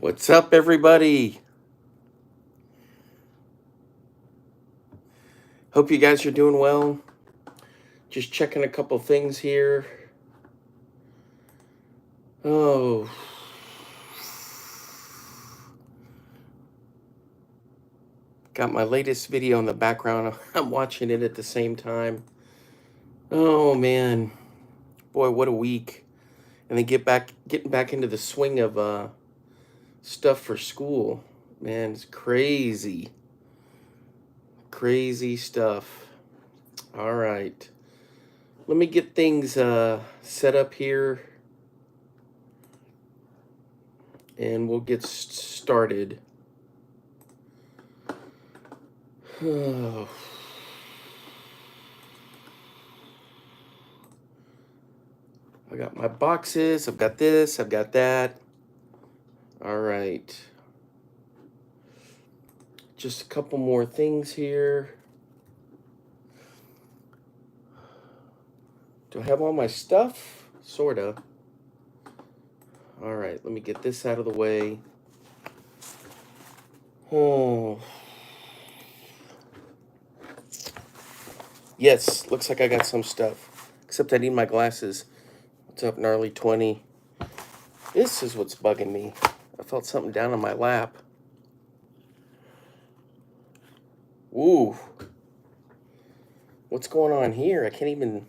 What's up, everybody? Hope you guys are doing well. Just checking a couple things here. Oh, got my latest video in the background. I'm watching it at the same time. Oh man, boy, what a week! And then getting back into the swing of stuff for school. Man, it's crazy, crazy stuff. All right, let me get things set up here, and we'll get started. Oh. I got my boxes, I've got this, I've got that. All right. Just a couple more things here. Do I have all my stuff? Sorta. All right, let me get this out of the way. Oh. Yes, looks like I got some stuff. Except I need my glasses. What's up, gnarly 20? This is what's bugging me. I felt something down on my lap. Ooh. What's going on here? I can't even...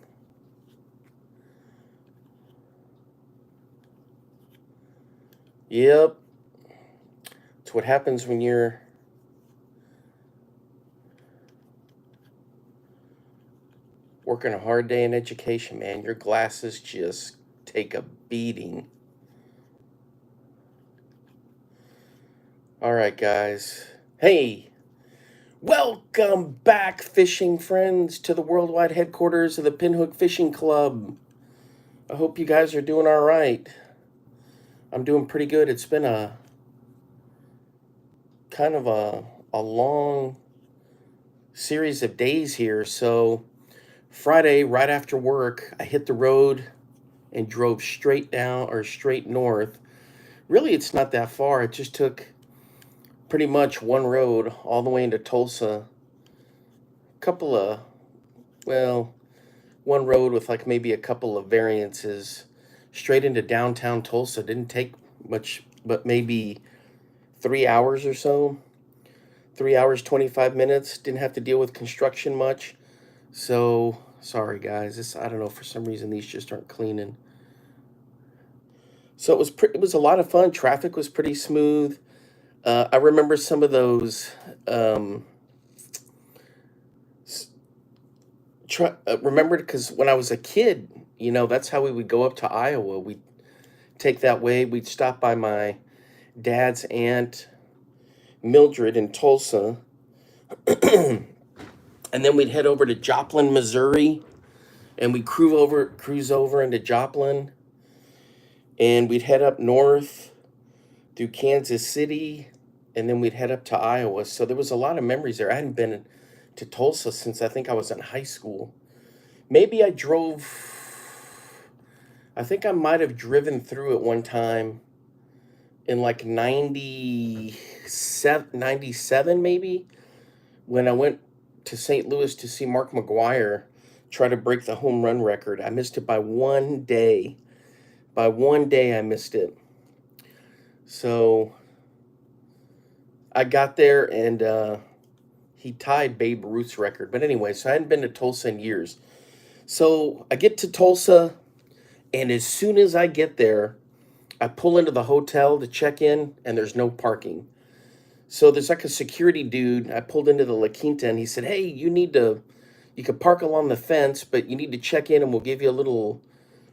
Yep. It's what happens when you're working a hard day in education, man. Your glasses just take a beating. All right, guys. Hey, welcome back, fishing friends, to the worldwide headquarters of the Pinhook Fishing Club. I hope you guys are doing all right. I'm doing pretty good. It's been a kind of a long series of days here. So Friday, right after work, I hit the road and drove straight north. Really, it's not that far. It just took pretty much one road all the way into Tulsa. Couple of, well, one road with like maybe a couple of variances straight into downtown Tulsa. Didn't take much, but maybe 3 hours or so. 3 hours, 25 minutes. Didn't have to deal with construction much. So, sorry guys. I don't know, for some reason these just aren't cleaning. So it was a lot of fun. Traffic was pretty smooth. I remember some of those remembered because when I was a kid, that's how we would go up to Iowa. We'd take that way. We'd stop by my dad's aunt, Mildred, in Tulsa. And then we'd head over to Joplin, Missouri, and we'd cruise over into Joplin. And we'd head up north through Kansas City, and then we'd head up to Iowa. So there was a lot of memories there. I hadn't been to Tulsa since I think I was in high school. Maybe I think I might have driven through it one time in like 97 maybe, when I went to St. Louis to see Mark McGuire try to break the home run record. I missed it by one day. By one day I missed it. So I got there and he tied Babe Ruth's record. But anyway, so I hadn't been to Tulsa in years. So I get to Tulsa, and as soon as I get there, I pull into the hotel to check in, and there's no parking. So there's like a security dude. I pulled into the La Quinta, and he said, "Hey, you could park along the fence, but you need to check in, and we'll give you a little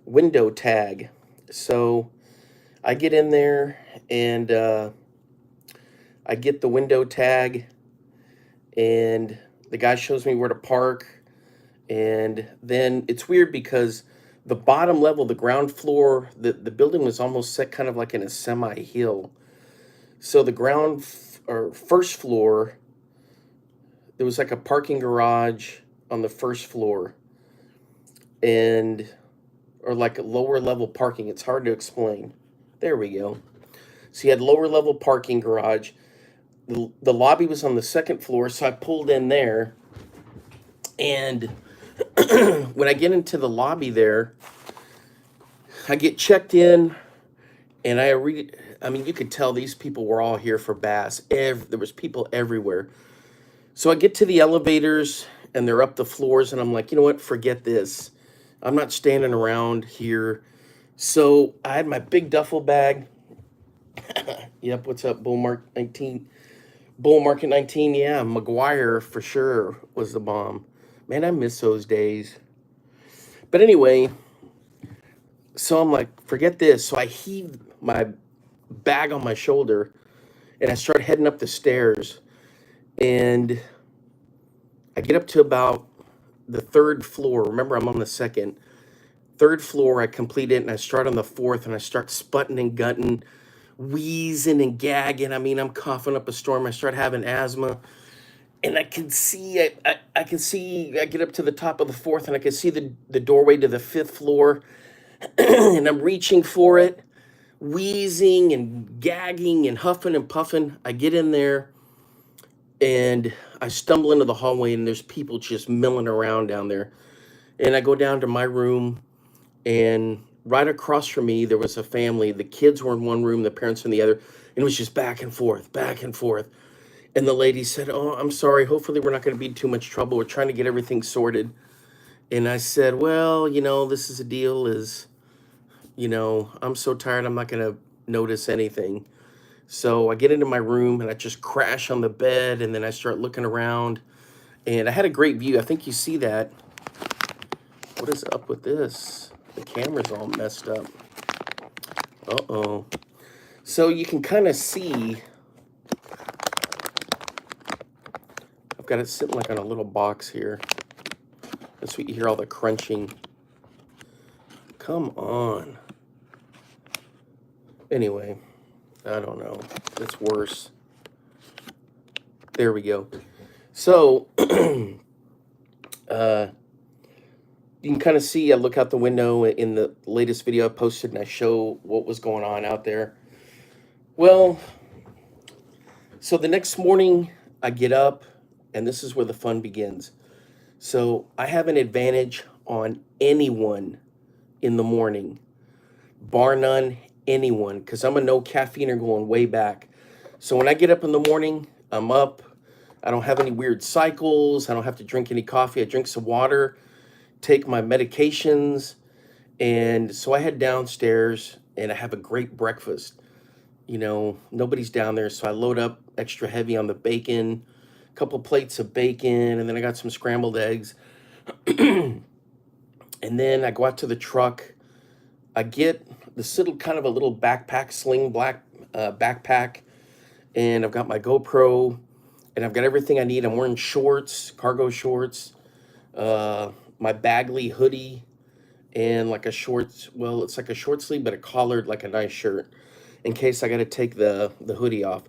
window tag." So I get in there, and I get the window tag, and the guy shows me where to park. And then it's weird because the bottom level, the ground floor, the building was almost set kind of like in a semi-hill. So the or first floor, there was like a parking garage on the first floor, or like a lower level parking. It's hard to explain. There we go. So you had lower level parking garage. The lobby was on the second floor, so I pulled in there. And when I get into the lobby there, I get checked in, and I mean, you could tell these people were all here for Bass. There was people everywhere. So I get to the elevators, and they're up the floors, and I'm like, you know what? Forget this. I'm not standing around here. So I had my big duffel bag. Yep, what's up, Bull Market 19? Bull Market 19, yeah, McGuire for sure was the bomb. Man, I miss those days. But anyway, so I'm like, forget this. So I heave my bag on my shoulder and I start heading up the stairs. And I get up to about the third floor. Remember, I'm on the second. Third floor, I complete it and I start on the fourth and I start sputting and gutting, wheezing and gagging. I mean, I'm coughing up a storm. I start having asthma. And I can see, I can see, I get up to the top of the fourth and I can see the doorway to the fifth floor. And I'm reaching for it, wheezing and gagging and huffing and puffing. I get in there and I stumble into the hallway and there's people just milling around down there. And I go down to my room, and right across from me, there was a family. The kids were in one room, the parents in the other. And it was just back and forth, back and forth. And the lady said, "Oh, I'm sorry. Hopefully we're not going to be in too much trouble. We're trying to get everything sorted." And I said, "Well, this is a deal is, I'm so tired. I'm not going to notice anything." So I get into my room and I just crash on the bed and then I start looking around and I had a great view. I think you see that. What is up with this? The camera's all messed up. Uh-oh. So you can kind of see, I've got it sitting like on a little box here. That's what you hear, all the crunching. Come on. Anyway, I don't know. It's worse. There we go. So, you can kind of see, I look out the window in the latest video I posted and I show what was going on out there. Well, so the next morning I get up and this is where the fun begins. So I have an advantage on anyone in the morning, bar none, anyone, because I'm a no caffeiner going way back. So when I get up in the morning, I'm up. I don't have any weird cycles. I don't have to drink any coffee. I drink some water, take my medications. And so I head downstairs and I have a great breakfast. Nobody's down there. So I load up extra heavy on the bacon, a couple plates of bacon, and then I got some scrambled eggs. And then I go out to the truck. I get this little kind of a little backpack, sling black backpack. And I've got my GoPro and I've got everything I need. I'm wearing shorts, cargo shorts, my Bagley hoodie, and like a short, well, it's like a short sleeve, but a collared, like a nice shirt in case I got to take the hoodie off.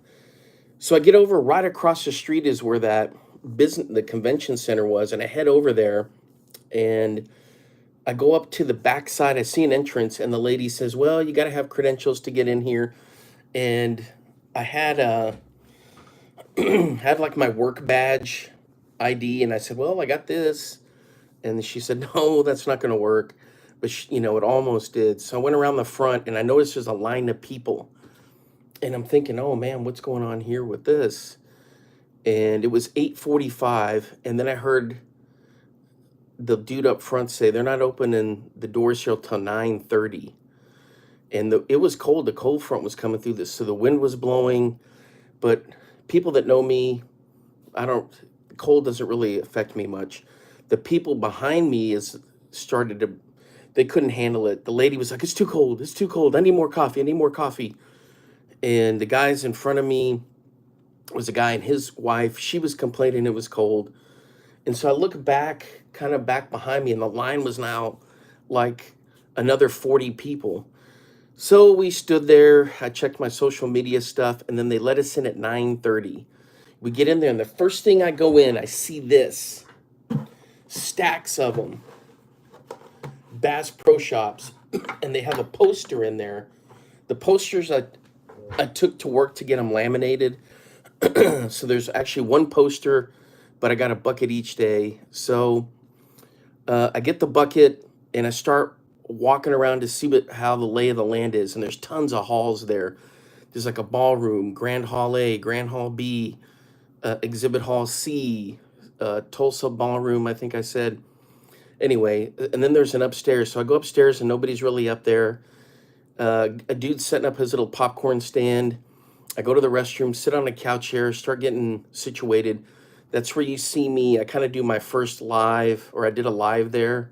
So I get over right across the street is where that the convention center was. And I head over there and I go up to the backside. I see an entrance and the lady says, "Well, you got to have credentials to get in here." And I had had like my work badge ID. And I said, "Well, I got this." And she said, "No, that's not going to work." But it almost did. So I went around the front and I noticed there's a line of people. And I'm thinking, "Oh man, what's going on here with this?" And it was 8:45. And then I heard the dude up front say, "They're not opening the doors here till 9:30." And it was cold. The cold front was coming through this. So the wind was blowing. But people that know me, the cold doesn't really affect me much. The people behind me they couldn't handle it. The lady was like, "It's too cold. It's too cold. I need more coffee. I need more coffee." And the guys in front of me was a guy and his wife. She was complaining it was cold. And so I look back, kind of back behind me, and the line was now like another 40 people. So we stood there. I checked my social media stuff, and then they let us in at 9:30. We get in there, and the first thing I go in, I see this. Stacks of them. Bass Pro Shops. And they have a poster in there. The poster's I took to work to get them laminated. So there's actually one poster, but I got a bucket each day. So I get the bucket and I start walking around to see how the lay of the land is. And there's tons of halls there. There's like a ballroom, Grand Hall A, Grand Hall B, Exhibit Hall C, Tulsa Ballroom, I think I said. Anyway, and then there's an upstairs. So I go upstairs and nobody's really up there. A dude's setting up his little popcorn stand. I go to the restroom, sit on a couch here, start getting situated. That's where you see me. I kind of do my first live, or I did a live there,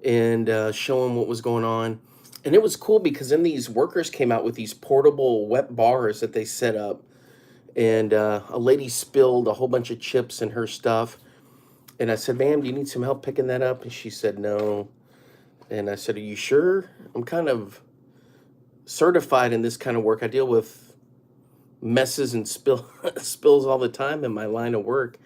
and showing what was going on. And it was cool because then these workers came out with these portable wet bars that they set up. And a lady spilled a whole bunch of chips in her stuff. And I said, ma'am, do you need some help picking that up? And she said, no. And I said, are you sure? I'm kind of certified in this kind of work. I deal with messes and spills all the time in my line of work.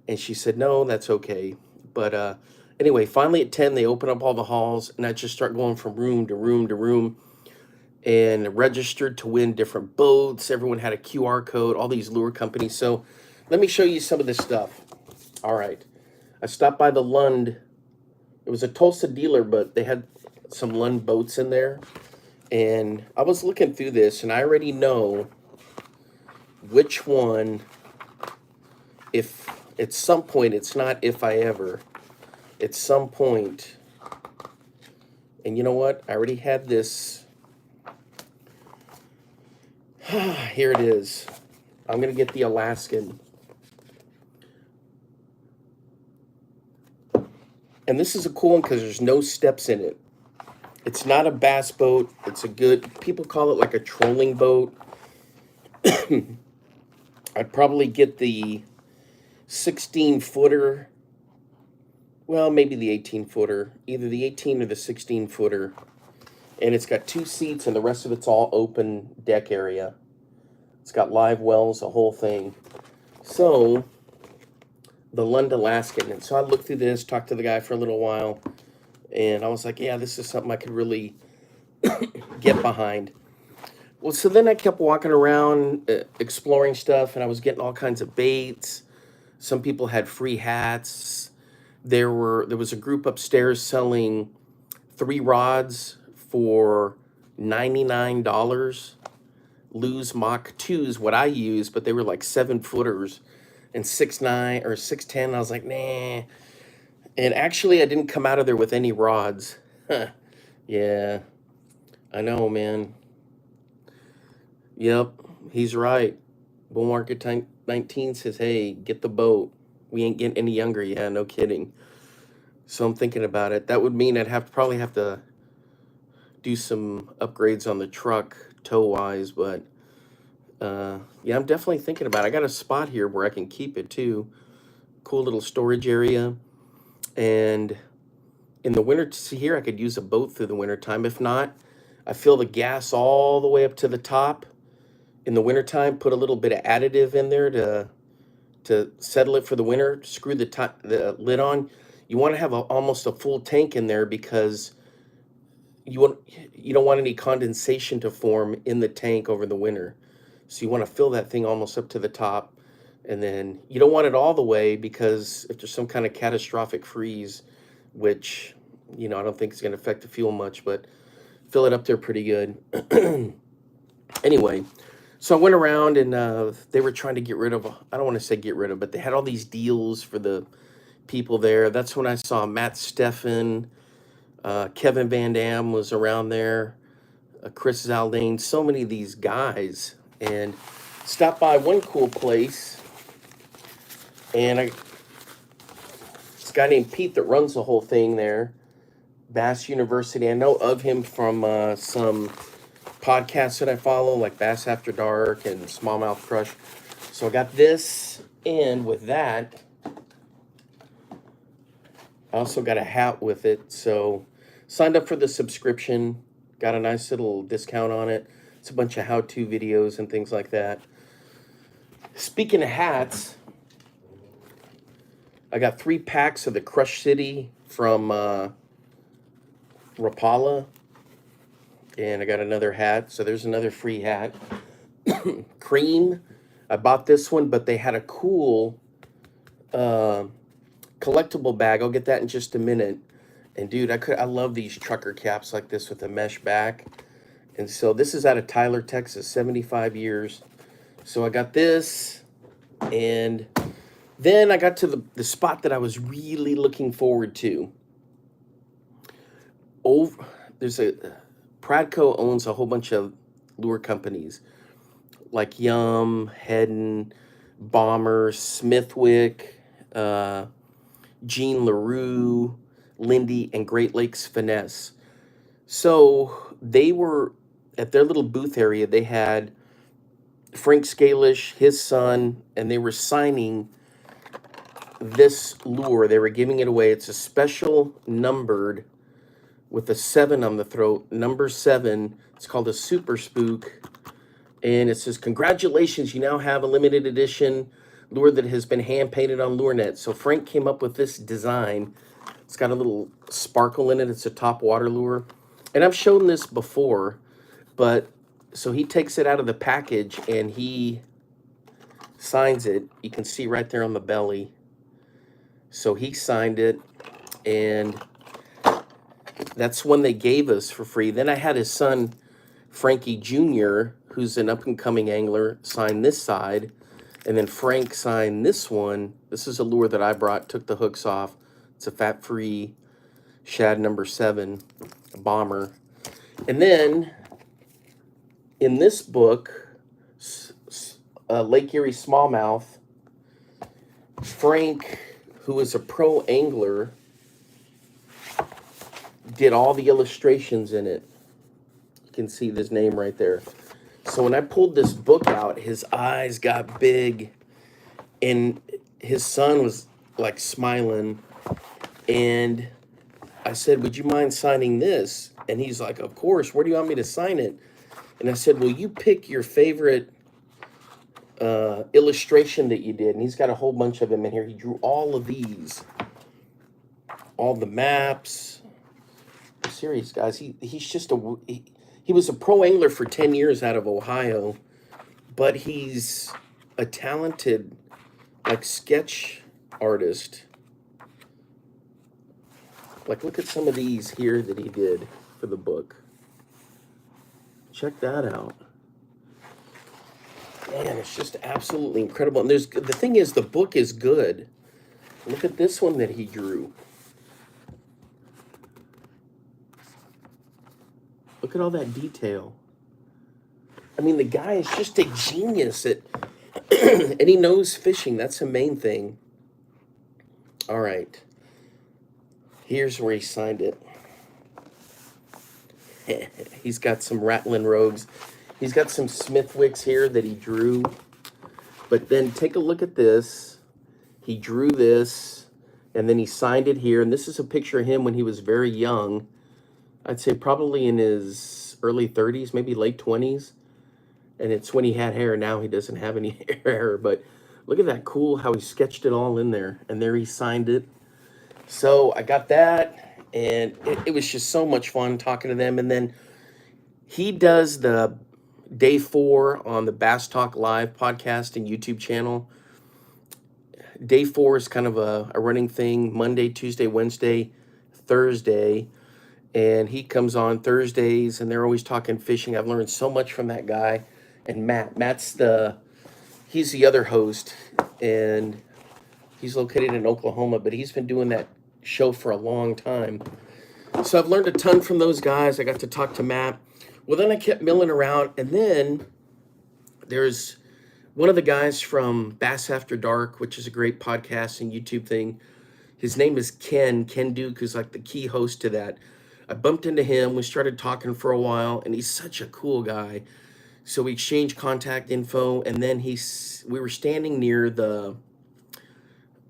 And she said, no, that's okay. But anyway, finally at 10, they open up all the halls, and I just start going from room to room to room, and registered to win different boats. Everyone had a QR code, all these lure companies. So let me show you some of this stuff. All right. I stopped by the Lund. It was a Tulsa dealer, but they had some Lund boats in there. And I was looking through this, and I already know which one, if at some point, it's not if I ever, at some point, and you know what? I already had this. Here it is. I'm going to get the Alaskan. And this is a cool one because there's no steps in it. It's not a bass boat. It's a good, people call it like a trolling boat. I'd probably get the 16-footer. Well, maybe the 18-footer. Either the 18 or the 16-footer. And it's got 2 seats and the rest of it's all open deck area. It's got live wells, a whole thing. So, the Lund Alaskan. And so I looked through this, talked to the guy for a little while. And I was like, yeah, this is something I could really get behind. Well, so then I kept walking around, exploring stuff, and I was getting all kinds of baits. Some people had free hats. There was a group upstairs selling 3 rods for $99. Lose Mach 2s, what I use, but they were like 7-footers and 6'9" or 6'10". I was like, nah. And actually, I didn't come out of there with any rods. Yeah, I know, man. Yep, he's right. Bull Market 19 says, hey, get the boat. We ain't getting any younger. Yeah, no kidding. So I'm thinking about it. That would mean I'd probably have to do some upgrades on the truck tow-wise, but yeah, I'm definitely thinking about it. I got a spot here where I can keep it too. Cool little storage area. And in the winter, see here, I could use a boat through the winter time. If not, I fill the gas all the way up to the top. In the wintertime, put a little bit of additive in there to settle it for the winter. Screw the lid on. You want to have almost a full tank in there because you don't want any condensation to form in the tank over the winter. So you want to fill that thing almost up to the top. And then you don't want it all the way because if there's some kind of catastrophic freeze, which, I don't think is going to affect the fuel much, but fill it up there pretty good. Anyway, so I went around and they were trying to get rid of, I don't want to say get rid of, but they had all these deals for the people there. That's when I saw Matt Steffen, Kevin Van Dam was around there, Chris Zaldane, so many of these guys. And stopped by one cool place, and this guy named Pete that runs the whole thing there, Bass University. I know of him from some podcasts that I follow, like Bass After Dark and Smallmouth Crush. So I got this, and with that, I also got a hat with it. So signed up for the subscription, got a nice little discount on it. It's a bunch of how-to videos and things like that. Speaking of hats, I got 3 packs of the Crush City from Rapala. And I got another hat, so there's another free hat. Cream. I bought this one, but they had a cool uh, collectible bag. I'll get that in just a minute. And dude, I love these trucker caps like this with a mesh back. And so this is out of Tyler, Texas, 75 years. So I got this, and then I got to the spot that I was really looking forward to. Over there's a Pradco owns a whole bunch of lure companies like Yum, Hedden, Bomber, Smithwick, uh, Jean LaRue, Lindy, and Great Lakes Finesse. So they were at their little booth area. They had Frank Scalish, his son, and they were signing this lure. They were giving it away. It's a special numbered with a 7 on the throat, number 7. It's called a Super Spook. And it says, congratulations, you now have a limited edition lure that has been hand painted on LureNet. So Frank came up with this design. It's got a little sparkle in it. It's a top water lure. And I've shown this before, but so he takes it out of the package and he signs it. You can see right there on the belly. So he signed it, and that's one they gave us for free. Then I had his son, Frankie Jr., who's an up-and-coming angler, sign this side. And then Frank signed this one. This is a lure that I brought, took the hooks off. It's a fat-free shad number 7, a bomber. And then in this book, Lake Erie Smallmouth, Frank, who is a pro angler, did all the illustrations in it. You can see this name right there. So when I pulled this book out, his eyes got big, and his son was like smiling. And I said, would you mind signing this? And he's like, of course. Where do you want me to sign it? And I said, well, you pick your favorite illustration that you did. And he's got a whole bunch of them in here. He drew all of these, all the maps. I'm serious, guys. He's just he was a pro angler for 10 years out of Ohio, but he's a talented like sketch artist. Like, look at some of these here that he did for the book. Check that out. Man, it's just absolutely incredible. And the thing is, the book is good. Look at this one that he drew. Look at all that detail. I mean, the guy is just a genius at, and he knows fishing. That's the main thing. All right. Here's where he signed it. He's got some Rattling Rogues. He's got some Smithwicks here that he drew. But then take a look at this. He drew this, and then he signed it here. And this is a picture of him when he was very young. I'd say probably in his early 30s, maybe late 20s. And it's when he had hair. Now he doesn't have any hair. But look at that cool how he sketched it all in there. And there he signed it. So I got that, and it was just so much fun talking to them. And then he does the day 4 on the Bass Talk Live podcast and YouTube channel. Day 4 is kind of a running thing, Monday, Tuesday, Wednesday, Thursday. And he comes on Thursdays, and they're always talking fishing. I've learned so much from that guy. And he's the other host, and he's located in Oklahoma, but he's been doing that show for a long time. So I've learned a ton from those guys. I got to talk to Matt. Well, then I kept milling around, and then there's one of the guys from Bass After Dark, which is a great podcast and YouTube thing. His name is Ken Duke, who's like the key host to that. I bumped into him. We started talking for a while, and he's such a cool guy. So we exchanged contact info, and then we were standing near the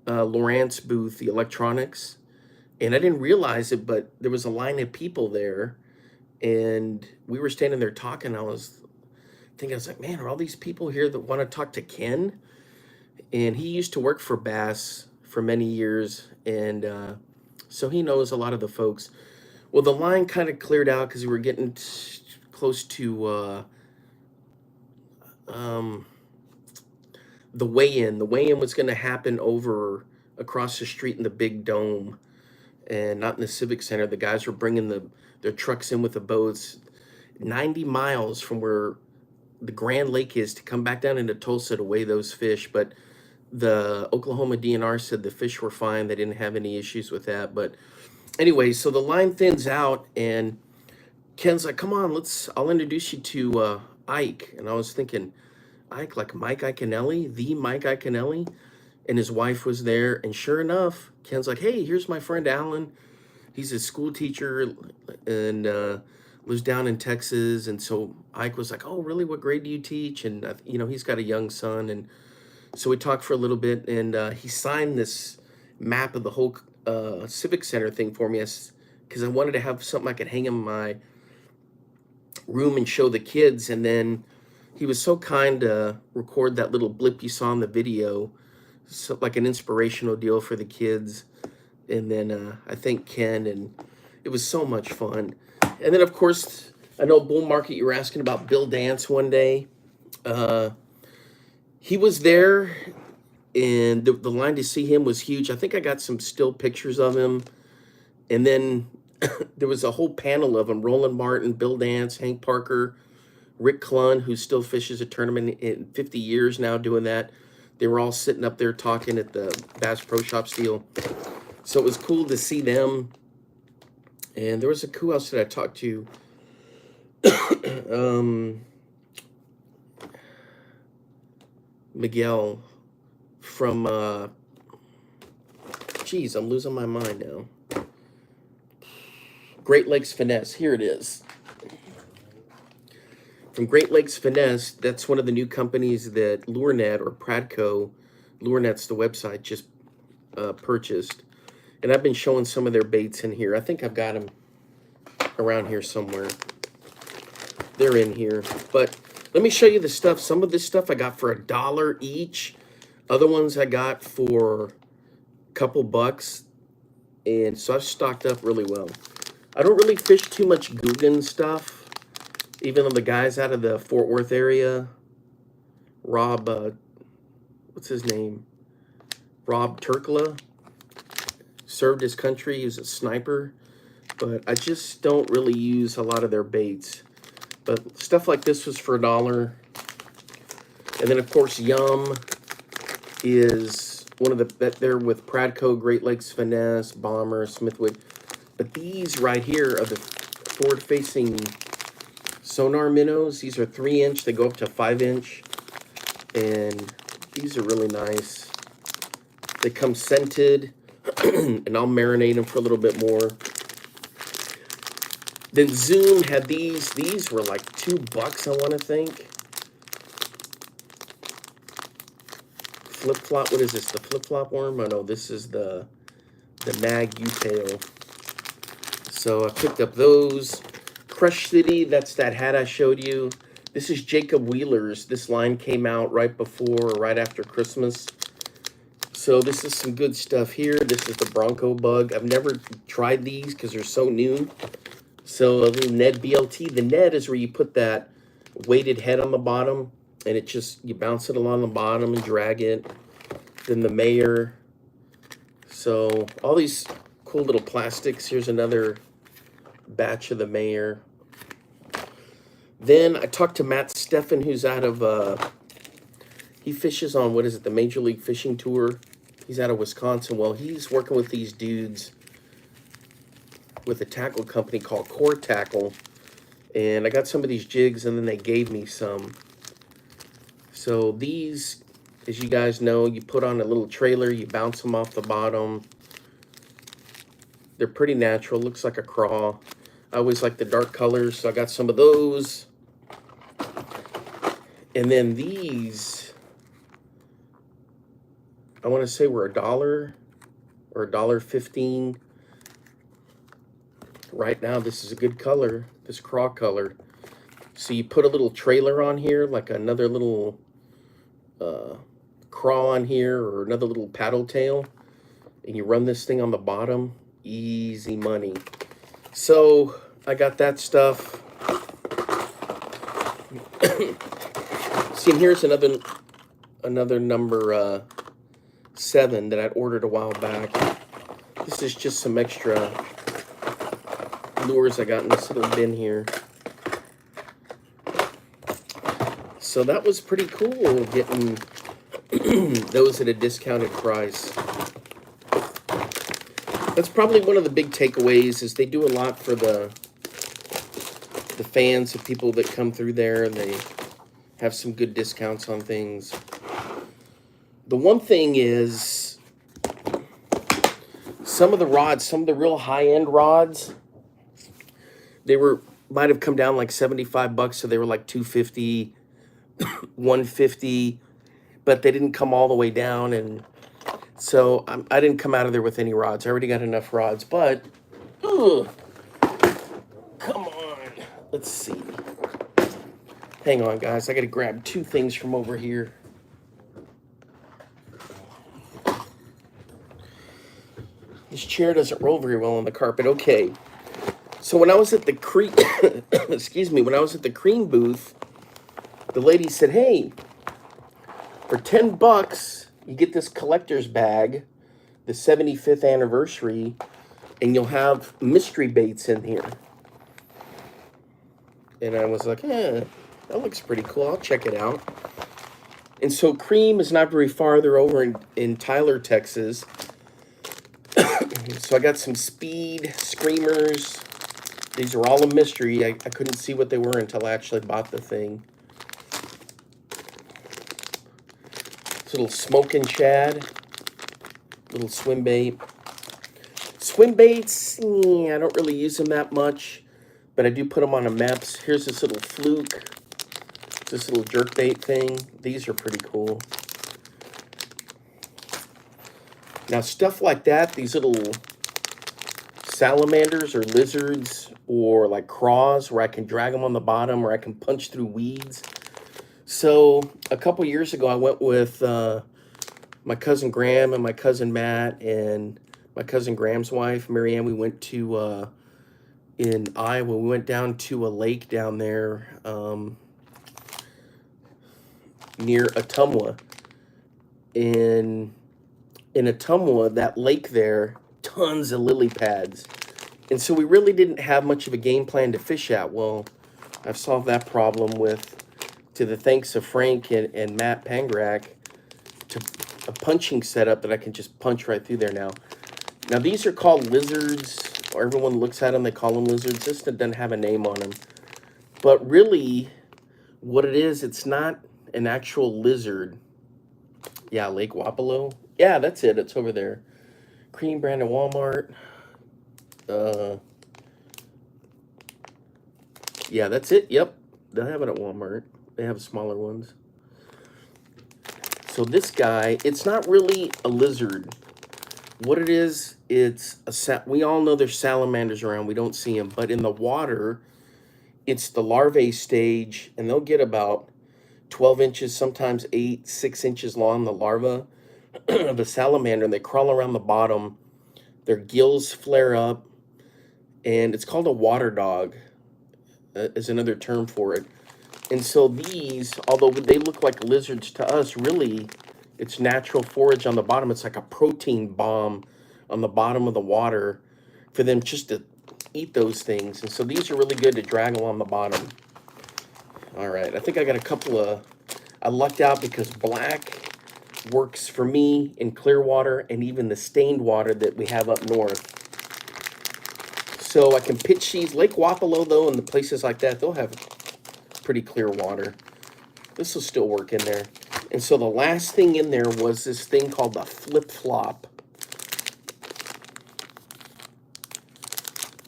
Lowrance booth, the electronics, and I didn't realize it, but there was a line of people there, and we were standing there talking. I was like, man, are all these people here that want to talk to Ken? And he used to work for Bass for many years, and so he knows a lot of the folks. Well, the line kind of cleared out because we were getting close to the weigh-in. The weigh-in was going to happen over across the street in the big dome, and not in the Civic Center. The guys were bringing their trucks in with the boats 90 miles from where the Grand Lake is to come back down into Tulsa to weigh those fish. But the Oklahoma DNR said the fish were fine. They didn't have any issues with that. But anyway, so the line thins out, and Ken's like, "Come on, I'll introduce you to Ike." And I was thinking, Ike, like Mike Iaconelli, the Mike Iaconelli, and his wife was there. And sure enough, Ken's like, "Hey, here's my friend Alan. He's a school teacher and lives down in Texas." And so Ike was like, "Oh, really? What grade do you teach?" And he's got a young son, and so we talked for a little bit, and he signed this map of the whole Civic Center thing for me, because I wanted to have something I could hang in my room and show the kids. And then he was so kind to record that little blip you saw in the video, so like an inspirational deal for the kids. And then I thanked Ken, and it was so much fun. And then, of course, I know Bull Market, you were asking about Bill Dance one day. He was there, and the line to see him was huge. I think I got some still pictures of him. And then there was a whole panel of them: Roland Martin, Bill Dance, Hank Parker, Rick Clunn, who still fishes a tournament in 50 years now doing that. They were all sitting up there talking at the Bass Pro Shops deal. So it was cool to see them. And there was who else did I talk to? Miguel from, geez, I'm losing my mind now. Great Lakes Finesse, here it is. From Great Lakes Finesse, that's one of the new companies that LureNet or Pradco, LureNet's the website, just purchased. And I've been showing some of their baits in here. I think I've got them around here somewhere. They're in here. But let me show you the stuff. Some of this stuff I got for $1 each. Other ones I got for a couple bucks. And so I've stocked up really well. I don't really fish too much Guggen stuff, even though the guys out of the Fort Worth area, Rob, what's his name? Rob Turkla, served his country. He was a sniper. But I just don't really use a lot of their baits. But stuff like this was for $1. And then, of course, Yum is one of they're with Pradco, Great Lakes Finesse, Bomber, Smithwood. But these right here are the forward-facing sonar minnows. These are 3-inch. They go up to 5-inch. And these are really nice. They come scented. And I'll marinate them for a little bit more. Then Zoom had these. These were like $2, I want to think. Flip-flop. What is this? The flip-flop worm? Oh, no, this is the nag U-tail. So I picked up those. Crush City, that's that hat I showed you. This is Jacob Wheeler's. This line came out right before or right after Christmas. So this is some good stuff here. This is the Bronco Bug. I've never tried these because they're so new. So a little Ned BLT. The Ned is where you put that weighted head on the bottom, and it just, you bounce it along the bottom and drag it. Then the Mayor. So all these cool little plastics. Here's another batch of the Mayor. Then I talked to Matt Steffen, who's out of, he fishes on, what is it, the Major League Fishing Tour. He's out of Wisconsin. Well, he's working with these dudes with a tackle company called Core Tackle. And I got some of these jigs, and then they gave me some. So these, as you guys know, you put on a little trailer, you bounce them off the bottom. They're pretty natural. Looks like a craw. I always like the dark colors, so I got some of those. And then these, I want to say were $1 or $1.15. Right now, this is a good color, this craw color. So you put a little trailer on here, like another little craw on here, or another little paddle tail, and you run this thing on the bottom. Easy money. So I got that stuff. See, and here's another number 7 that I'd ordered a while back. This is just some extra lures I got in this little bin here. So that was pretty cool, getting those at a discounted price. That's probably one of the big takeaways, is they do a lot for the fans of people that come through there, and they have some good discounts on things. The one thing is, some of the rods, some of the real high-end rods, might have come down like $75, so they were like $250, $150, but they didn't come all the way down, and so I didn't come out of there with any rods. I already got enough rods, but come on, let's see. Hang on, guys. I got to grab 2 things from over here. This chair doesn't roll very well on the carpet. Okay. So when I was at the cream, excuse me, when I was at the cream booth, the lady said, "Hey, for $10, you get this collector's bag, the 75th anniversary, and you'll have mystery baits in here." And I was like, that looks pretty cool. I'll check it out. And so Cream is not very far. They're over in Tyler, Texas. So I got some Speed Screamers. These are all a mystery. I couldn't see what they were until I actually bought the thing. This little Smokin' Shad. Little swim bait. Swim baits, I don't really use them that much, but I do put them on a MEPS. Here's this little Fluke. This little jerkbait thing. These are pretty cool. Now, stuff like that, these little salamanders or lizards or like craws where I can drag them on the bottom, or I can punch through weeds. So a couple years ago, I went with my cousin Graham and my cousin Matt and my cousin Graham's wife, Marianne. We went to, in Iowa, we went down to a lake down there near Ottumwa. In Ottumwa, that lake there, tons of lily pads. And so we really didn't have much of a game plan to fish at. Well, I've solved that problem to the thanks of Frank and Matt Pangrak, to a punching setup that I can just punch right through there now. Now, these are called lizards. Everyone looks at them, they call them lizards. This doesn't have a name on them. But really, what it is, it's not an actual lizard. Yeah, Lake Wapello. Yeah, that's it. It's over there. Cream brand at Walmart. Yeah, that's it. Yep. They have it at Walmart. They have smaller ones. So this guy, it's not really a lizard. What it is, it's we all know there's salamanders around. We don't see them. But in the water, it's the larvae stage, and they'll get about 12 inches, sometimes 6 inches long, the larva of a salamander, and they crawl around the bottom. Their gills flare up, and it's called a water dog, is another term for it. And so these, although they look like lizards to us, really, it's natural forage on the bottom. It's like a protein bomb on the bottom of the water for them just to eat those things. And so these are really good to drag along the bottom. All right, I think I got a couple of, I lucked out because black works for me in clear water and even the stained water that we have up north. So I can pitch these. Lake Wapello, though, and the places like that, they'll have pretty clear water. This will still work in there. And so the last thing in there was this thing called the flip-flop.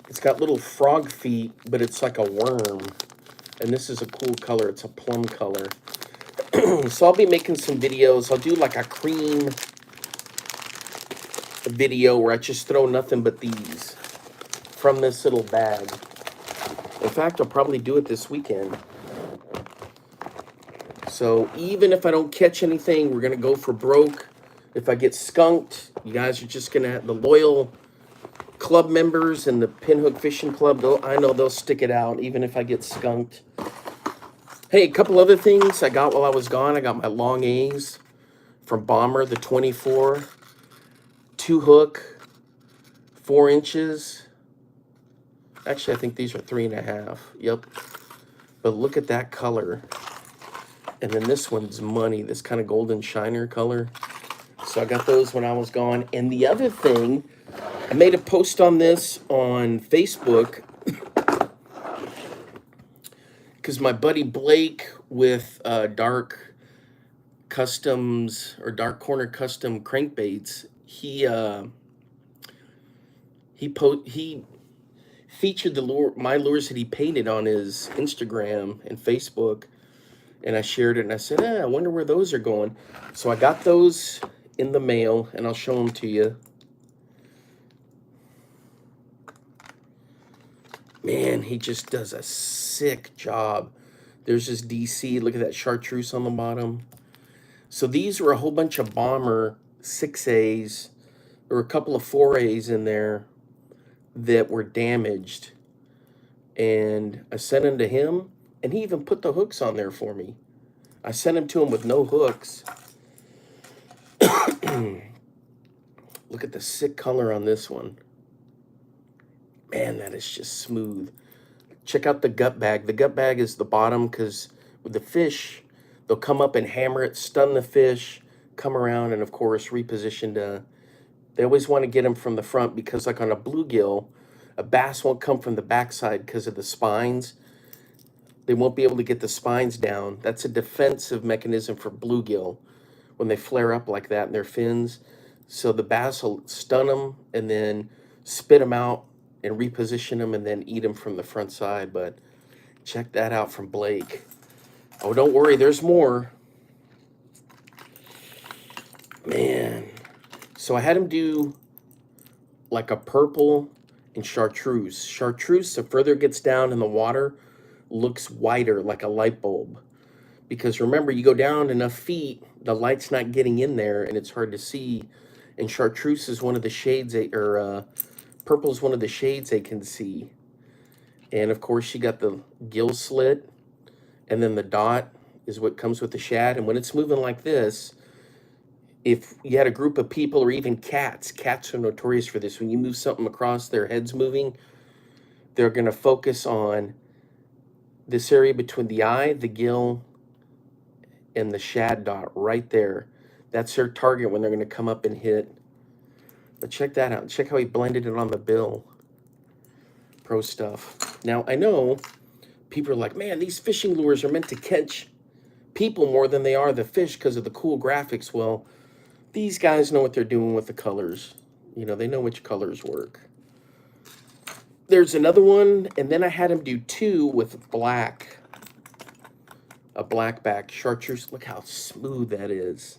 It's got little frog feet, but it's like a worm. And this is a cool color. It's a plum color. So I'll be making some videos. I'll do like a cream video where I just throw nothing but these from this little bag. In fact, I'll probably do it this weekend. So even if I don't catch anything, we're going to go for broke. If I get skunked, you guys are just going to have the loyal club members and the Pinhook Fishing Club. I know they'll stick it out even if I get skunked. Hey, a couple other things I got while I was gone. I got my long A's from Bomber, the 24, 2 hook, 4 inches. Actually, I think these are 3.5. Yep. But look at that color. And then this one's money, this kind of golden shiner color. So I got those when I was gone. And the other thing, I made a post on this on Facebook because my buddy Blake with Dark Customs or Dark Corner Custom Crankbaits, he featured my lures that he painted on his Instagram and Facebook, and I shared it and I said, I wonder where those are going. So I got those in the mail and I'll show them to you. Man, he just does a sick job. There's this DC, look at that chartreuse on the bottom. So these were a whole bunch of Bomber 6As. There were a couple of 4As in there that were damaged. And I sent them to him, and he even put the hooks on there for me. I sent them to him with no hooks. Look at the sick color on this one. Man, that is just smooth. Check out the gut bag. The gut bag is the bottom because with the fish, they'll come up and hammer it, stun the fish, come around, and of course reposition they always want to get them from the front because like on a bluegill, a bass won't come from the backside because of the spines. They won't be able to get the spines down. That's a defensive mechanism for bluegill when they flare up like that in their fins. So the bass will stun them and then spit them out and reposition them and then eat them from the front side. But check that out from Blake. Oh, don't worry, there's more. Man. So I had him do like a purple and chartreuse. Chartreuse, the further it gets down in the water, looks whiter like a light bulb. Because remember, you go down enough feet, the light's not getting in there and it's hard to see. And chartreuse is one of the shades, purple is one of the shades they can see. And of course, you got the gill slit, and then the dot is what comes with the shad. And when it's moving like this, if you had a group of people or even cats are notorious for this. When you move something across, their heads moving, they're going to focus on this area between the eye, the gill, and the shad dot right there. That's their target when they're going to come up and hit. But check that out. Check how he blended it on the bill. Pro stuff. Now, I know people are like, man, these fishing lures are meant to catch people more than they are the fish because of the cool graphics. Well, these guys know what they're doing with the colors. You know, they know which colors work. There's another one, and then I had him do 2 with black. A black back chartreuse. Look how smooth that is.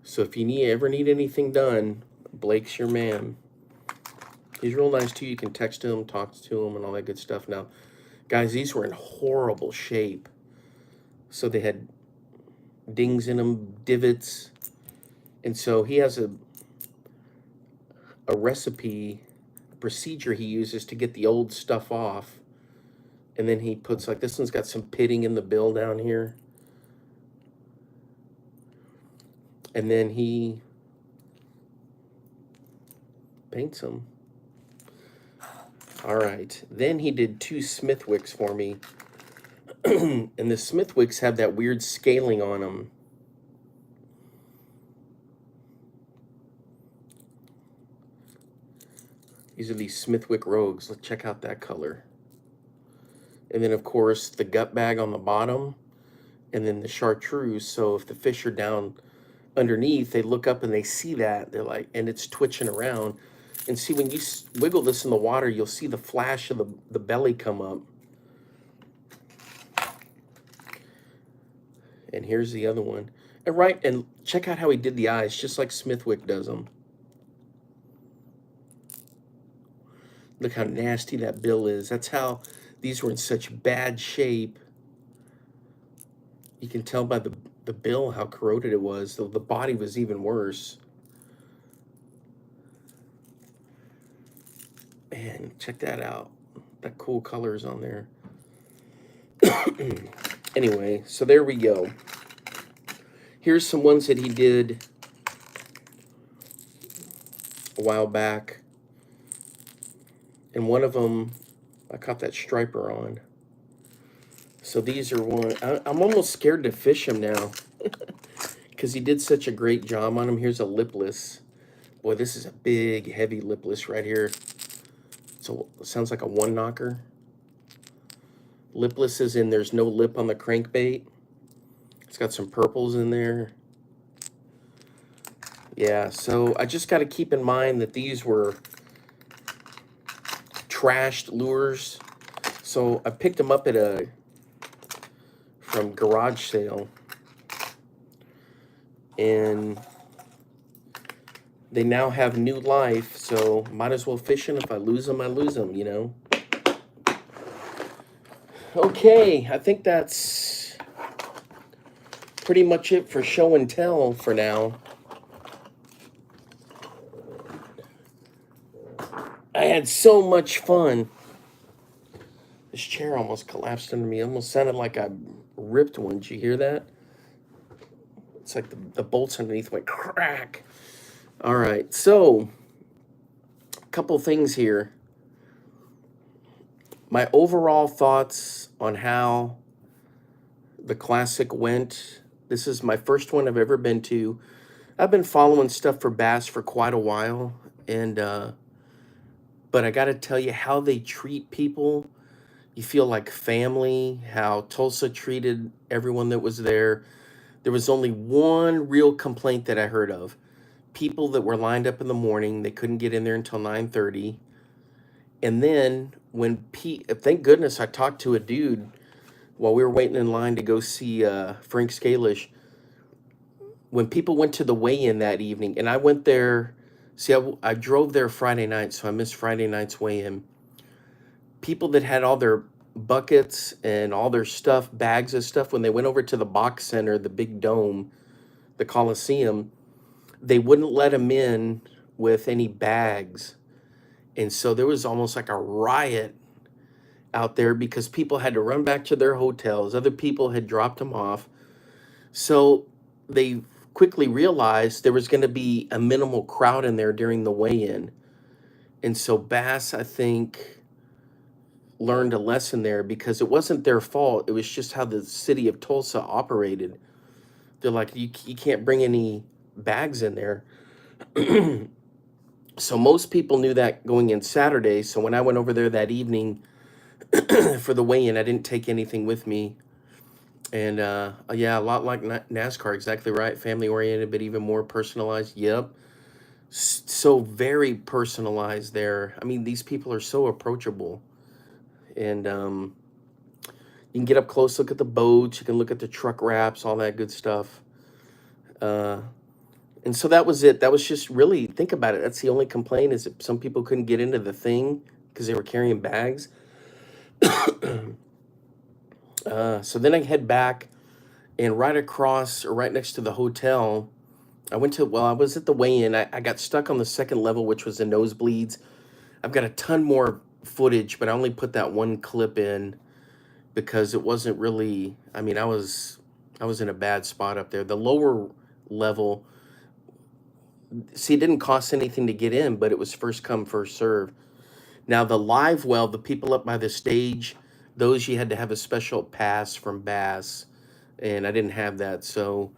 So if you ever need anything done, Blake's your man. He's real nice too. You can text him, talk to him, and all that good stuff. Now, guys, these were in horrible shape. So they had dings in them, divots. And so he has a recipe, a procedure he uses to get the old stuff off. And then he puts, like, this one's got some pitting in the bill down here. And then he paints them. All right. Then he did 2 Smithwicks for me. And the Smithwicks have that weird scaling on them. These are these Smithwick Rogues. Let's check out that color. And then, of course, the gut bag on the bottom. And then the chartreuse. So if the fish are down underneath, they look up and they see that. They're like, and it's twitching around. And see, when you wiggle this in the water, you'll see the flash of the belly come up. And here's the other one. And check out how he did the eyes, just like Smithwick does them. Look how nasty that bill is. That's how these were in such bad shape. You can tell by the bill how corroded it was, though the body was even worse. Man, check that out. That cool colors on there. Anyway, so there we go. Here's some ones that he did a while back. And one of them, I caught that striper on. So these are one, I'm almost scared to fish him now. Because he did such a great job on him. Here's a lipless. Boy, this is a big, heavy lipless right here. So it sounds like a one knocker. Lipless is in, there's no lip on the crankbait. It's got some purples in there. Yeah, so I just got to keep in mind that these were trashed lures. So I picked them up at from garage sale. And they now have new life, so might as well fish them. If I lose them, I lose them, you know. Okay, I think that's pretty much it for show and tell for now. I had so much fun. This chair almost collapsed under me. It almost sounded like I ripped one. Did you hear that? It's like the bolts underneath went crack. All right, so a couple things here. My overall thoughts on how the Classic went. This is my first one I've ever been to. I've been following stuff for Bass for quite a while, and but I got to tell you how they treat people. You feel like family. How Tulsa treated everyone that was there. There was only one real complaint that I heard of. People that were lined up in the morning, they couldn't get in there until 9:30. And then when thank goodness I talked to a dude while we were waiting in line to go see Frank Scalish. When people went to the weigh-in that evening, and I went there, see, I drove there Friday night, so I missed Friday night's weigh-in. People that had all their buckets and all their stuff, bags of stuff, when they went over to the box center, the big dome, the Coliseum, they wouldn't let them in with any bags. And so there was almost like a riot out there because people had to run back to their hotels. Other people had dropped them off. So they quickly realized there was going to be a minimal crowd in there during the weigh-in. And so Bass, I think, learned a lesson there because it wasn't their fault. It was just how the city of Tulsa operated. They're like, you can't bring any bags in there. So most people knew that going in Saturday. So when I went over there that evening for the weigh-in, I didn't take anything with me. And yeah, a lot like NASCAR, exactly right. Family oriented, but even more personalized. Yep. So very personalized there. I mean, these people are so approachable. And you can get up close, look at the boats, you can look at the truck wraps, all that good stuff. And so that was it. That was just really, think about it. That's the only complaint, is that some people couldn't get into the thing because they were carrying bags. So then I head back, and right across or right next to the hotel, I was at the weigh-in. I got stuck on the second level, which was the nosebleeds. I've got a ton more footage, but I only put that one clip in because it wasn't really, I mean, I was in a bad spot up there. The lower level, see, it didn't cost anything to get in, but it was first come, first serve. Now the live well, the people up by the stage, those you had to have a special pass from Bass, and I didn't have that. So,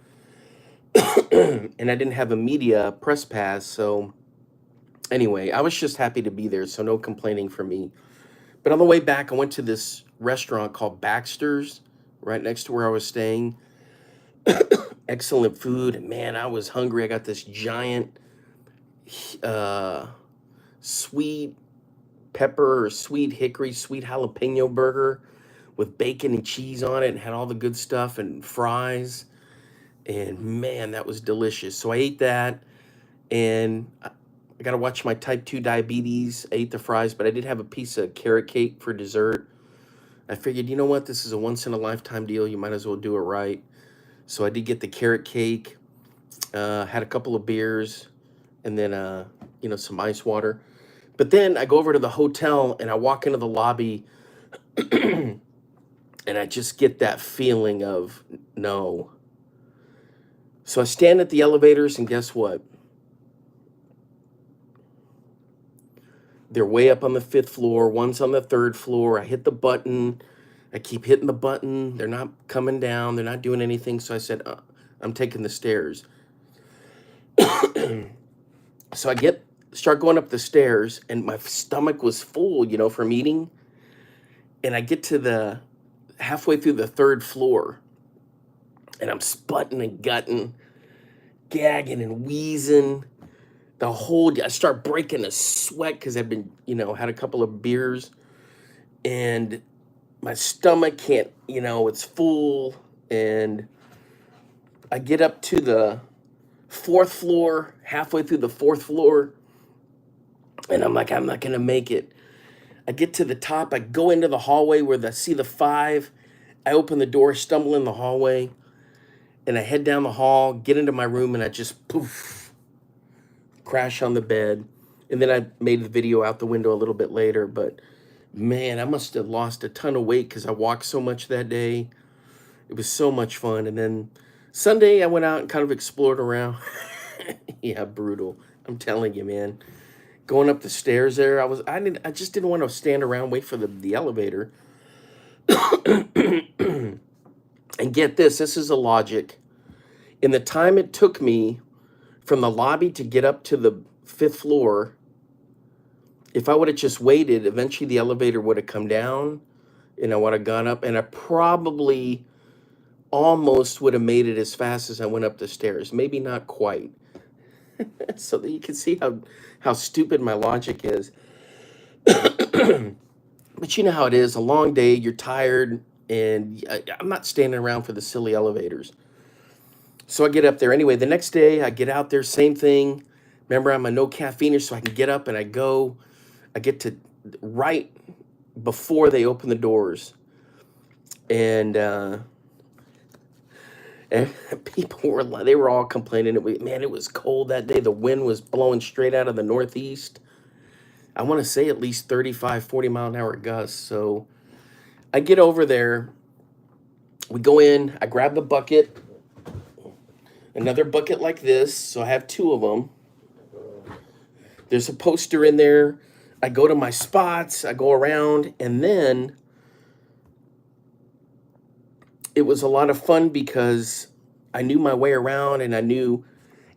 and I didn't have a media press pass. So anyway, I was just happy to be there. So no complaining from me. But on the way back, I went to this restaurant called Baxter's right next to where I was staying. Excellent food. And man, I was hungry. I got this giant sweet pepper or sweet hickory, sweet jalapeno burger with bacon and cheese on it, and had all the good stuff and fries. And man, that was delicious. So I ate that, and I got to watch my type 2 diabetes. I ate the fries, but I did have a piece of carrot cake for dessert. I figured, you know what, this is a once in a lifetime deal. You might as well do it right. So I did get the carrot cake, had a couple of beers, and then, you know, some ice water. But then I go over to the hotel and I walk into the lobby and I just get that feeling of no. So I stand at the elevators and guess what? They're way up on the 5th floor. One's on the 3rd floor. I hit the button. I keep hitting the button. They're not coming down. They're not doing anything. So I said, I'm taking the stairs. So start going up the stairs, and my stomach was full, you know, from eating. And I get to the halfway through the 3rd floor, and I'm sputting and gutting, gagging and wheezing. I start breaking a sweat because I've been, you know, had a couple of beers, and my stomach can't, you know, it's full. And I get up to the 4th floor, halfway through the 4th floor, and I'm like, I'm not gonna make it. I get to the top, I go into the hallway where I see the 5. I open the door, stumble in the hallway, and I head down the hall, get into my room, and I just poof, crash on the bed. And then I made the video out the window a little bit later, but man, I must have lost a ton of weight because I walked so much that day. It was so much fun. And then Sunday, I went out and kind of explored around. Yeah, brutal. I'm telling you, man. Going up the stairs there, I just didn't want to stand around, wait for the elevator. And get this is a logic. In the time it took me from the lobby to get up to the 5th floor, if I would have just waited, eventually the elevator would have come down and I would have gone up, and I probably almost would have made it as fast as I went up the stairs. Maybe not quite. So that you can see how stupid my logic is. But you know how it is, a long day, you're tired, and I'm not standing around for the silly elevators. So I get up there. Anyway, the next day I get out there, same thing. Remember, I'm a no caffeiner, so I can get up and I get to right before they open the doors. And people they were all complaining. Man, it was cold that day. The wind was blowing straight out of the northeast. I want to say at least 35, 40 mile an hour gusts. So I get over there. We go in. I grab the bucket. Another bucket like this. So I have 2 of them. There's a poster in there. I go to my spots. I go around. And then it was a lot of fun because I knew my way around, and and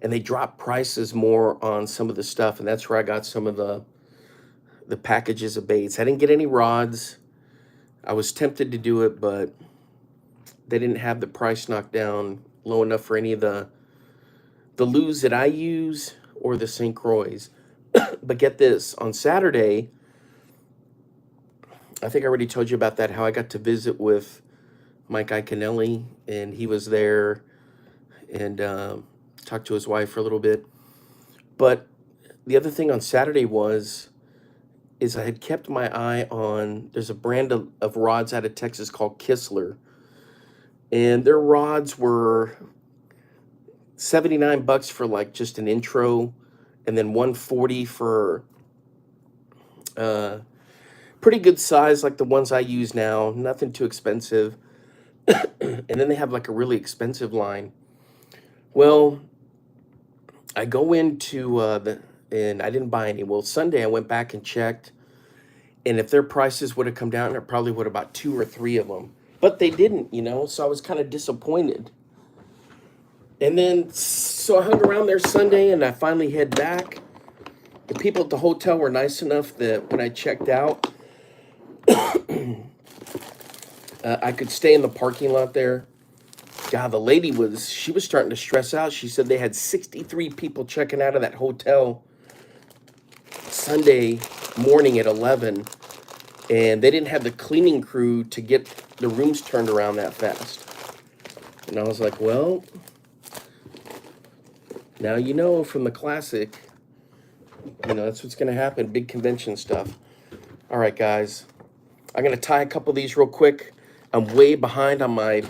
they dropped prices more on some of the stuff. And that's where I got some of the packages of baits. I didn't get any rods. I was tempted to do it, but they didn't have the price knocked down low enough for any of the lures that I use or the St. Croix. But get this, on Saturday, I think I already told you about that, how I got to visit with Mike Iaconelli, and he was there, and talked to his wife for a little bit. But the other thing on Saturday is I had kept my eye on, there's a brand of rods out of Texas called Kistler, and their rods were $79 for like just an intro, and then $140 for pretty good size like the ones I use now, nothing too expensive. And then they have like a really expensive line. Well, I go into and I didn't buy any. Well, Sunday I went back and checked, and if their prices would have come down, I probably would have bought 2 or 3 of them. But they didn't, you know, so I was kind of disappointed. And then, so I hung around there Sunday, and I finally head back. The people at the hotel were nice enough that when I checked out, I could stay in the parking lot there. God, the lady she was starting to stress out. She said they had 63 people checking out of that hotel Sunday morning at 11, and they didn't have the cleaning crew to get the rooms turned around that fast. And I was like, well, now you know from the classic, you know, that's what's going to happen, big convention stuff. All right, guys. I'm going to tie a couple of these real quick. I'm way behind on my...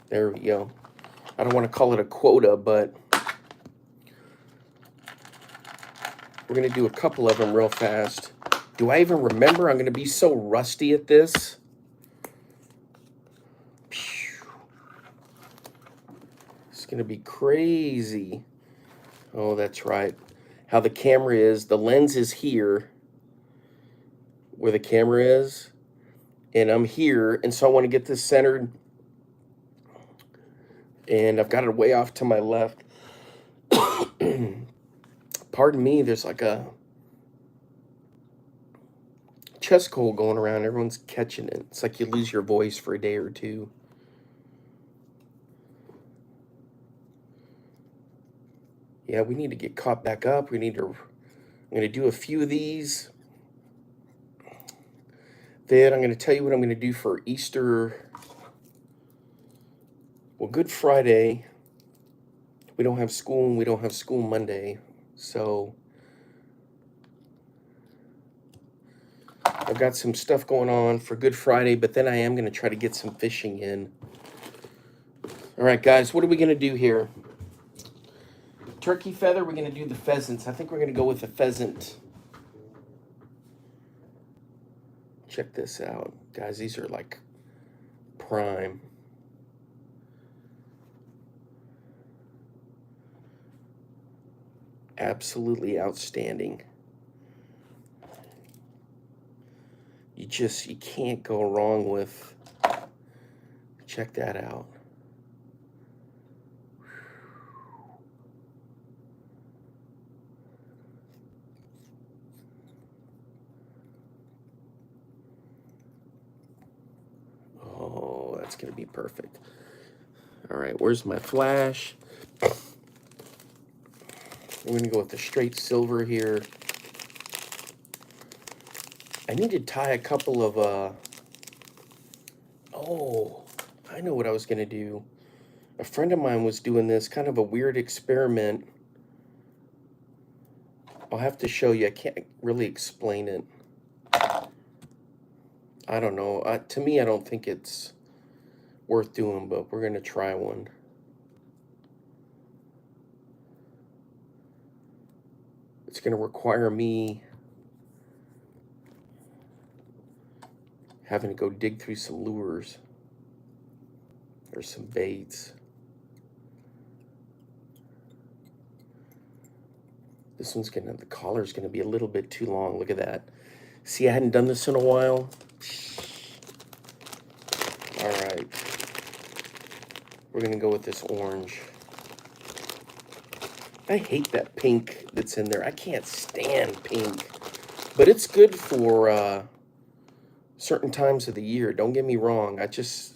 There we go. I don't want to call it a quota, but we're going to do a couple of them real fast. Do I even remember? I'm going to be so rusty at this. It's going to be crazy. Oh, that's right. How the camera is. The lens is here where the camera is. And I'm here. And so I want to get this centered. And I've got it way off to my left. Pardon me, there's like a chest cold going around. Everyone's catching it. It's like you lose your voice for a day or two. Yeah, we need to get caught back up. I'm going to do a few of these. Then I'm going to tell you what I'm going to do for Easter. Well, Good Friday, we don't have school, and we don't have school Monday. So I've got some stuff going on for Good Friday, but then I am going to try to get some fishing in. All right, guys, what are we going to do here? Turkey feather, we're going to do the pheasants. I think we're going to go with the pheasant. Check this out. Guys, these are like prime. Absolutely outstanding. You can't go wrong with, check that out. Oh, that's going to be perfect. All right, where's my flash? We're going to go with the straight silver here. I need to tie a couple of, oh, I know what I was going to do. A friend of mine was doing this, kind of a weird experiment. I'll have to show you. I can't really explain it. I don't know. To me, I don't think it's worth doing, but we're going to try one. It's going to require me having to go dig through some lures or some baits. This one's the collar's gonna be a little bit too long. Look at that. See, I hadn't done this in a while. All right. We're gonna go with this orange. I hate that pink that's in there. I can't stand pink, but it's good for certain times of the year. Don't get me wrong. I just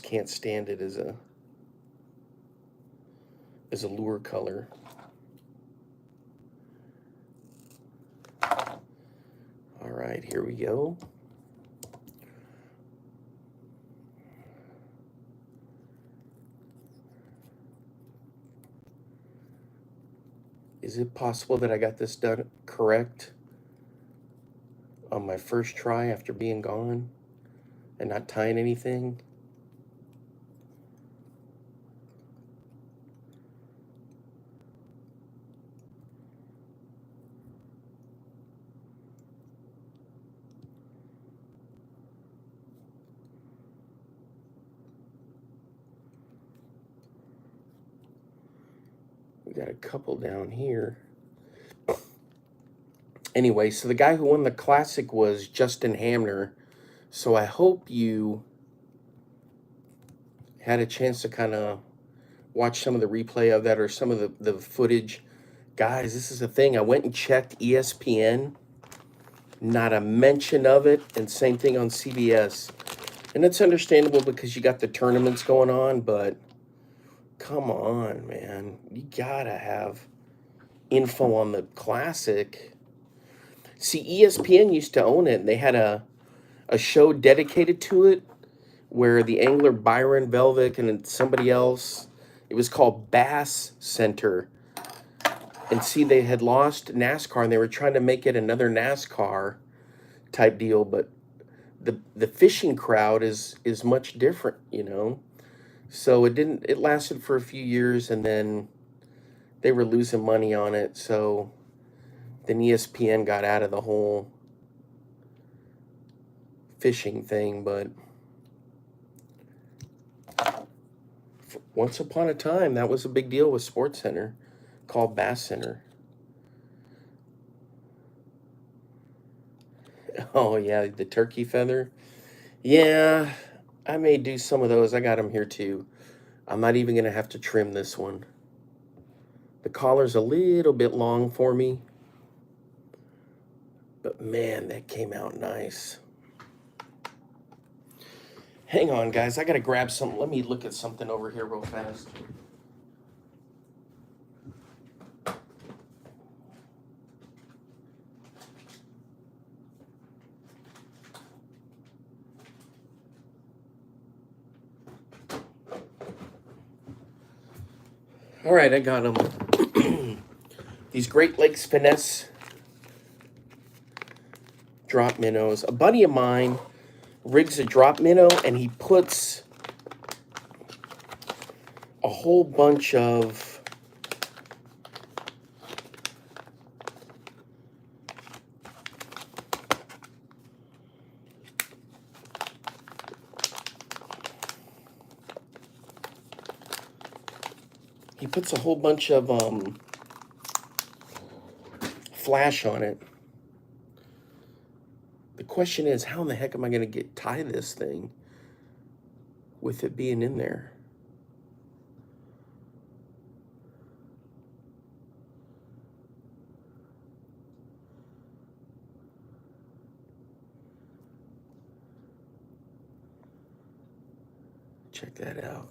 can't stand it as a lure color. All right, here we go. Is it possible that I got this done correct on my first try after being gone and not tying anything? We got a couple down here. Anyway, so the guy who won the classic was Justin Hamner. So I hope you had a chance to kind of watch some of the replay of that or some of the footage. Guys, this is the thing. I went and checked ESPN. Not a mention of it. And same thing on CBS. And it's understandable because you got the tournaments going on, but come on, man. You gotta have info on the classic. See, ESPN used to own it, and they had a show dedicated to it where the angler Byron Velvick and somebody else, it was called Bass Center. And see, they had lost NASCAR and they were trying to make it another NASCAR type deal, but the fishing crowd is much different, you know. So it lasted for a few years and then they were losing money on it. So then ESPN got out of the whole fishing thing, but once upon a time that was a big deal with Sports Center, called Bass Center. Oh yeah, the turkey feather. Yeah, I may do some of those. I got them here too. I'm not even gonna have to trim this one. The collar's a little bit long for me, but man, that came out nice. Hang on, guys. I gotta grab some. Let me look at something over here real fast. All right, I got them. These Great Lakes Finesse drop minnows. A buddy of mine rigs a drop minnow and he puts a whole bunch of flash on it. The question is, how in the heck am I going to tie this thing with it being in there? Check that out.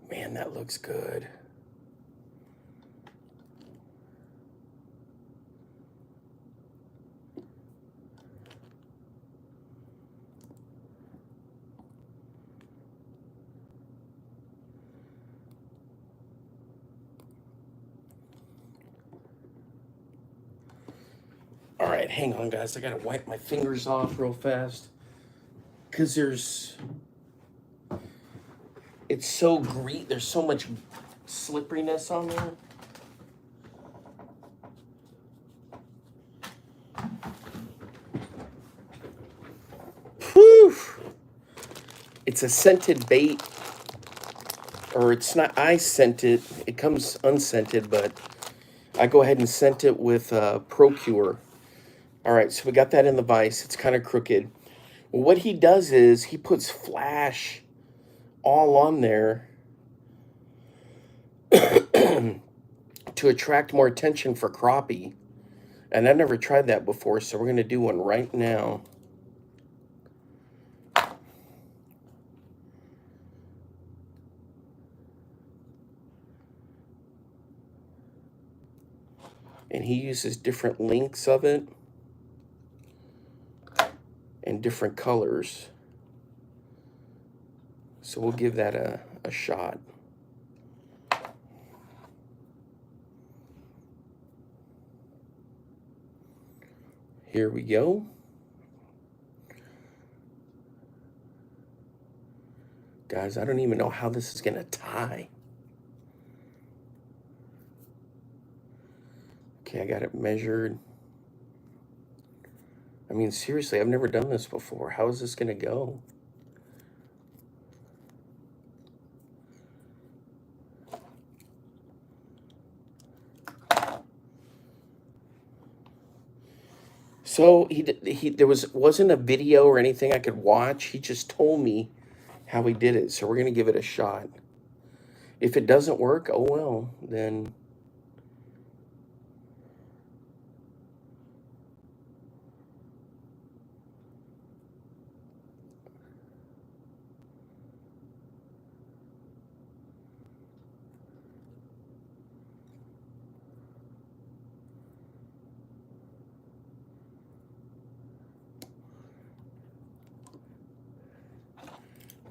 Man, that looks good. All right, hang on, guys. I gotta wipe my fingers off real fast because it's so green. There's so much slipperiness on there. Whew. It's a scented bait, or it's not. I scent it. It comes unscented, but I go ahead and scent it with Procure. All right, so we got that in the vise. It's kind of crooked. Well, what he does is he puts flash all on there to attract more attention for crappie. And I've never tried that before, so we're going to do one right now. And he uses different lengths of it and different colors. So we'll give that a shot. Here we go. Guys, I don't even know how this is going to tie. Okay, I got it measured. I mean, seriously, I've never done this before. How is this going to go? So there wasn't a video or anything I could watch. He just told me how he did it. So we're gonna give it a shot. If it doesn't work, oh well, then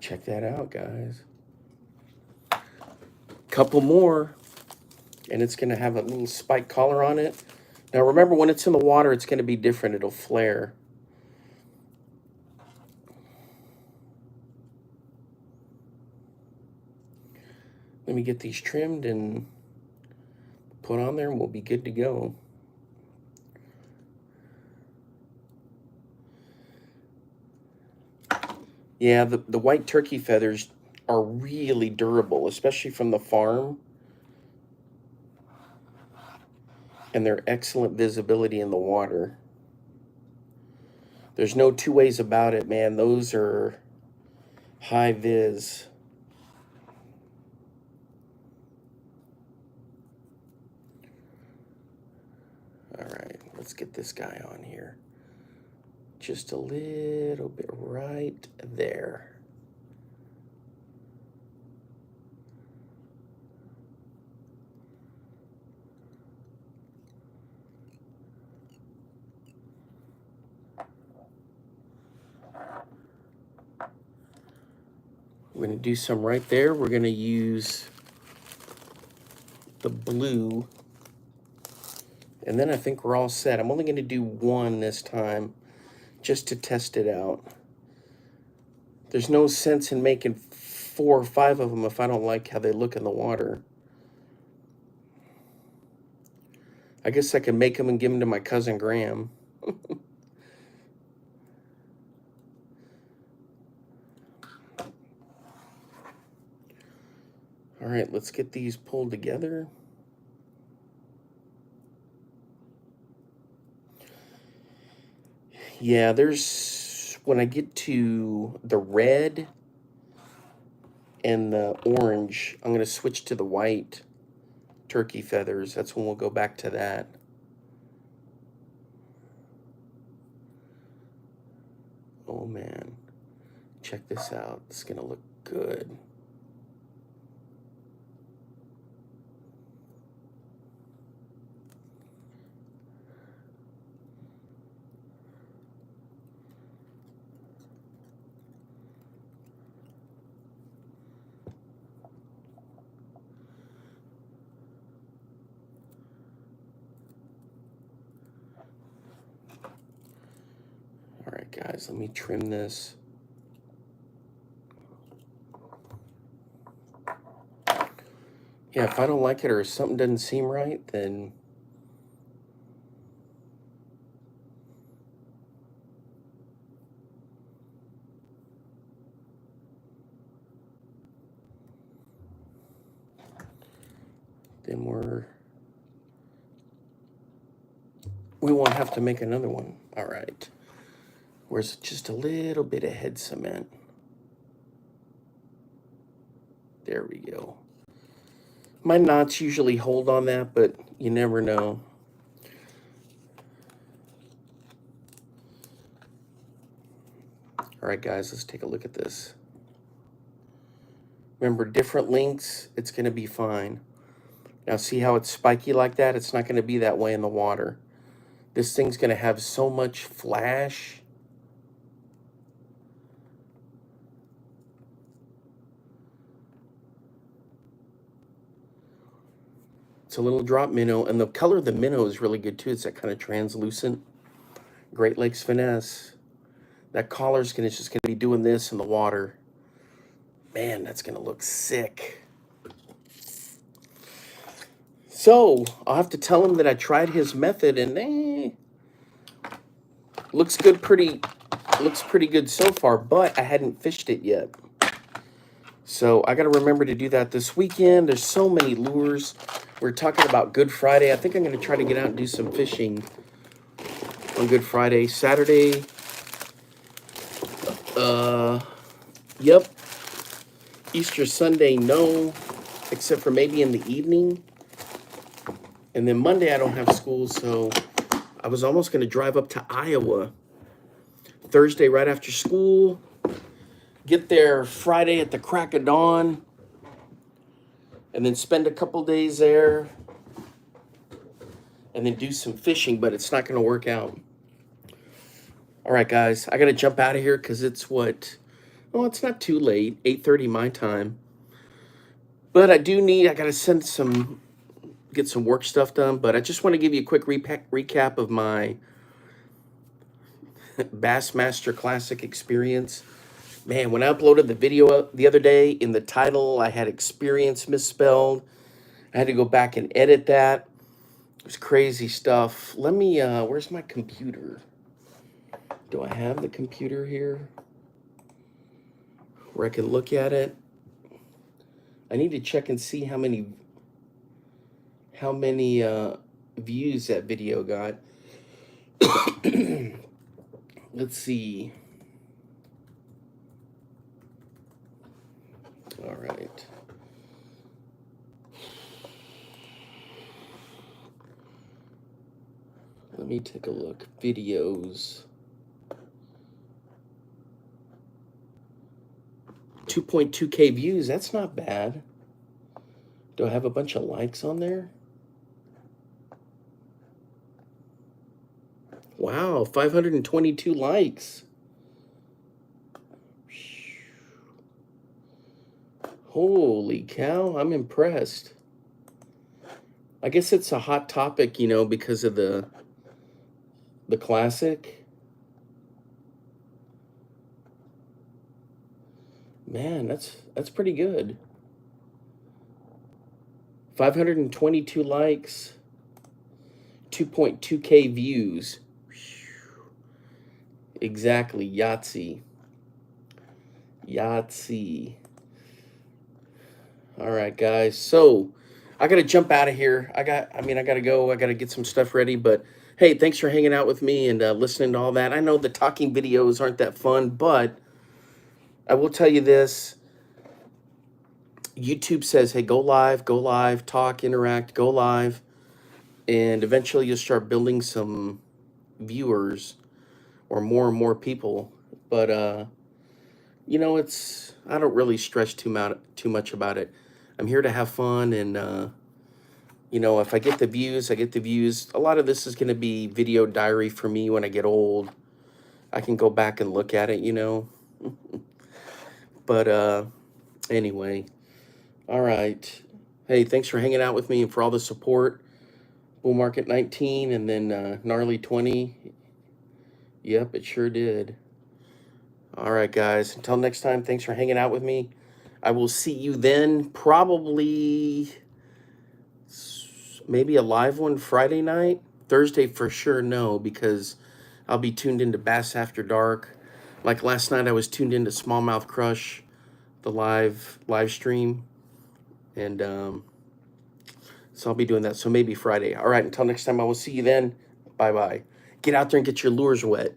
Check that out, guys. Couple more, and it's going to have a little spike collar on it. Now remember, when it's in the water, it's going to be different. It'll flare. Let me get these trimmed and put on there, and we'll be good to go. Yeah, the white turkey feathers are really durable, especially from the farm. And they're excellent visibility in the water. There's no two ways about it, man. Those are high vis. All right, let's get this guy on here. Just a little bit right there. We're going to do some right there. We're going to use the blue. And then I think we're all set. I'm only going to do one this time just to test it out. There's no sense in making 4 or 5 of them if I don't like how they look in the water. I guess I can make them and give them to my cousin Graham. All right, let's get these pulled together. Yeah, when I get to the red and the orange, I'm going to switch to the white turkey feathers. That's when we'll go back to that. Oh man, check this out. It's going to look good. All right, guys, let me trim this. Yeah, if I don't like it or something doesn't seem right, then we won't have to make another one. All right. Where's just a little bit of head cement? There we go. My knots usually hold on that, but you never know. All right, guys, let's take a look at this. Remember, different lengths, it's going to be fine. Now, see how it's spiky like that? It's not going to be that way in the water. This thing's going to have so much flash. It's a little drop minnow, and the color of the minnow is really good too. It's that kind of translucent. Great Lakes Finesse. That collar's just gonna be doing this in the water. Man, that's gonna look sick. So I'll have to tell him that I tried his method, and looks pretty good so far. But I hadn't fished it yet, so I got to remember to do that this weekend. There's so many lures. We're talking about Good Friday. I think I'm going to try to get out and do some fishing on Good Friday. Saturday, yep. Easter Sunday, no, except for maybe in the evening. And then Monday I don't have school, so I was almost going to drive up to Iowa Thursday right after school, get there Friday at the crack of dawn, and then spend a couple days there, and then do some fishing, but it's not going to work out. All right, guys, I got to jump out of here because it's Oh, it's not too late, 8:30 my time. But I gotta get some work stuff done. But I just want to give you a quick recap of my Bassmaster Classic experience. Man, when I uploaded the video the other day, in the title, I had experience misspelled. I had to go back and edit that. It was crazy stuff. Let me, where's my computer? Do I have the computer here where I can look at it? I need to check and see how many views that video got. Let's see. All right. Let me take a look. Videos. 2.2K views. That's not bad. Do I have a bunch of likes on there? Wow, 522 likes. Holy cow, I'm impressed. I guess it's a hot topic, you know, because of the classic. Man, that's pretty good. 522 likes, 2.2K views. Exactly, Yahtzee. Yahtzee. All right, guys. So I gotta jump out of here. I gotta go. I gotta get some stuff ready. But hey, thanks for hanging out with me and listening to all that. I know the talking videos aren't that fun, but I will tell you this. YouTube says, hey, go live, talk, interact, go live. And eventually you'll start building some viewers or more and more people. But, you know, I don't really stress too much about it. I'm here to have fun. And, you know, if I get the views, I get the views. A lot of this is going to be video diary for me when I get old. I can go back and look at it, you know. But, anyway. All right. Hey, thanks for hanging out with me and for all the support. Bull Market 19 and then Gnarly 20. Yep, it sure did. All right, guys. Until next time, thanks for hanging out with me. I will see you then, probably maybe a live one Friday night. Thursday for sure, no, because I'll be tuned into Bass After Dark. Like last night, I was tuned into Smallmouth Crush, the live stream. And so I'll be doing that. So maybe Friday. All right, until next time, I will see you then. Bye-bye. Get out there and get your lures wet.